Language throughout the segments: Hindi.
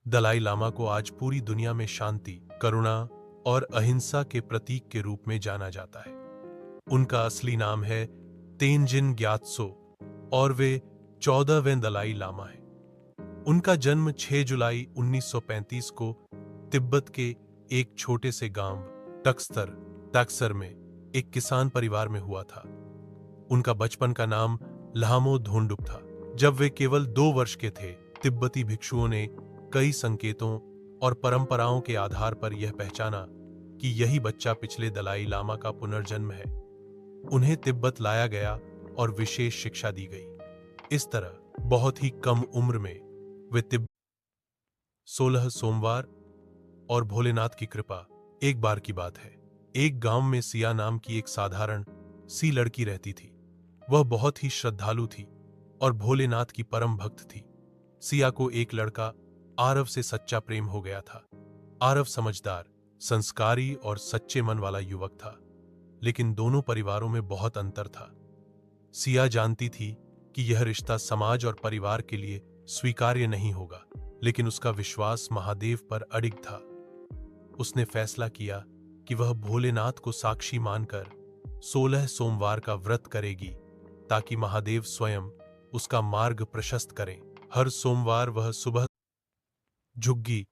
दलाई लामा को आज पूरी दुनिया में शांति, करुणा और अहिंसा के प्रतीक के रूप में जाना जाता है। उनका असली नाम है तेंजिन ग्यात्सो और वे 14वें दलाई लामा हैं। उनका जन्म 6 जुलाई 1935 को तिब्बत के एक छोटे से गांव टक्सर में एक किसान परिवार में हुआ था। उनका बचपन का नाम लहामो धोंडुप था। जब वे केवल 2 वर्ष के थे, तिब्बती भिक्षुओं ने कई संकेतों और परंपराओं के आधार पर यह पहचाना कि यही बच्चा पिछले दलाई लामा का पुनर्जन्म है। उन्हें तिब्बत लाया गया और विशेष शिक्षा दी गई। इस तरह बहुत ही कम उम्र में वे तिब्बत 16 सोमवार और भोलेनाथ की कृपा। एक बार की बात है, एक गांव में सिया नाम की एक साधारण सी लड़की रहती थी। वह बहुत ही श्रद्धालु थी और भोलेनाथ की परम भक्त थी। सिया को एक लड़का आरव से सच्चा प्रेम हो गया था। आरव समझदार, संस्कारी और सच्चे मन वाला युवक था, लेकिन दोनों परिवारों में बहुत अंतर था। सिया जानती थी कि यह रिश्ता समाज और परिवार के लिए स्वीकार्य नहीं होगा, लेकिन उसका विश्वास महादेव पर अडिग था। उसने फैसला किया कि वह भोलेनाथ को साक्षी मानकर 16 सोमवार का व्रत करेगी, ताकि महादेव स्वयं उसका मार्ग प्रशस्त करें। हर सोमवार वह सुबह झुग्गी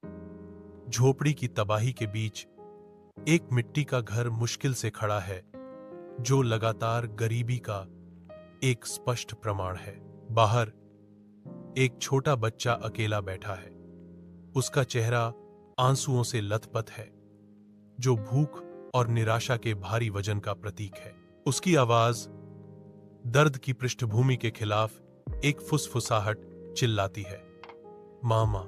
झोपड़ी की तबाही के बीच एक मिट्टी का घर मुश्किल से खड़ा है, जो लगातार गरीबी का एक स्पष्ट प्रमाण है। बाहर एक छोटा बच्चा अकेला बैठा है। उसका चेहरा आंसुओं से लथपथ है, जो भूख और निराशा के भारी वजन का प्रतीक है। उसकी आवाज दर्द की पृष्ठभूमि के खिलाफ एक फुसफुसाहट चिल्लाती है, मामा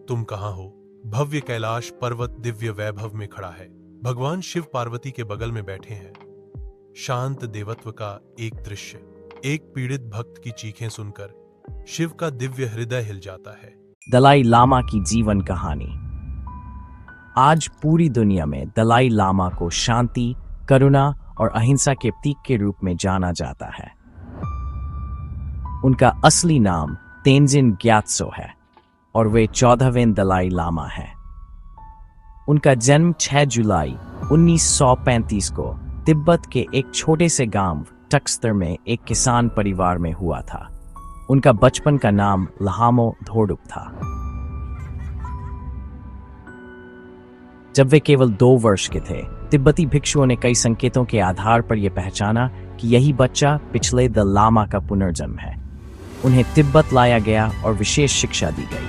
तुम कहां हो? भव्य कैलाश पर्वत दिव्य वैभव में खड़ा है। भगवान शिव पार्वती के बगल में बैठे हैं। शांत देवत्व का एक दृश्य। एक पीड़ित भक्त की चीखें सुनकर शिव का दिव्य हृदय हिल जाता है। दलाई लामा की जीवन कहानी। आज पूरी दुनिया में दलाई लामा को शांति, करुणा और अहिंसा के प्रतीक के रूप में जाना जाता है। उनका असली नाम तेंजिन ग्यात्सो है और वे 14वें दलाई लामा हैं। उनका जन्म 6 जुलाई 1935 को तिब्बत के एक छोटे से गांव टक्सर में एक किसान परिवार में हुआ था। उनका बचपन का नाम लहामो धोंडुप था। जब वे केवल 2 वर्ष के थे, तिब्बती भिक्षुओं ने कई संकेतों के आधार पर यह पहचाना कि यही बच्चा पिछले दलाई लामा का पुनर्जन्म है। उन्हें तिब्बत लाया गया और विशेष शिक्षा दी गई।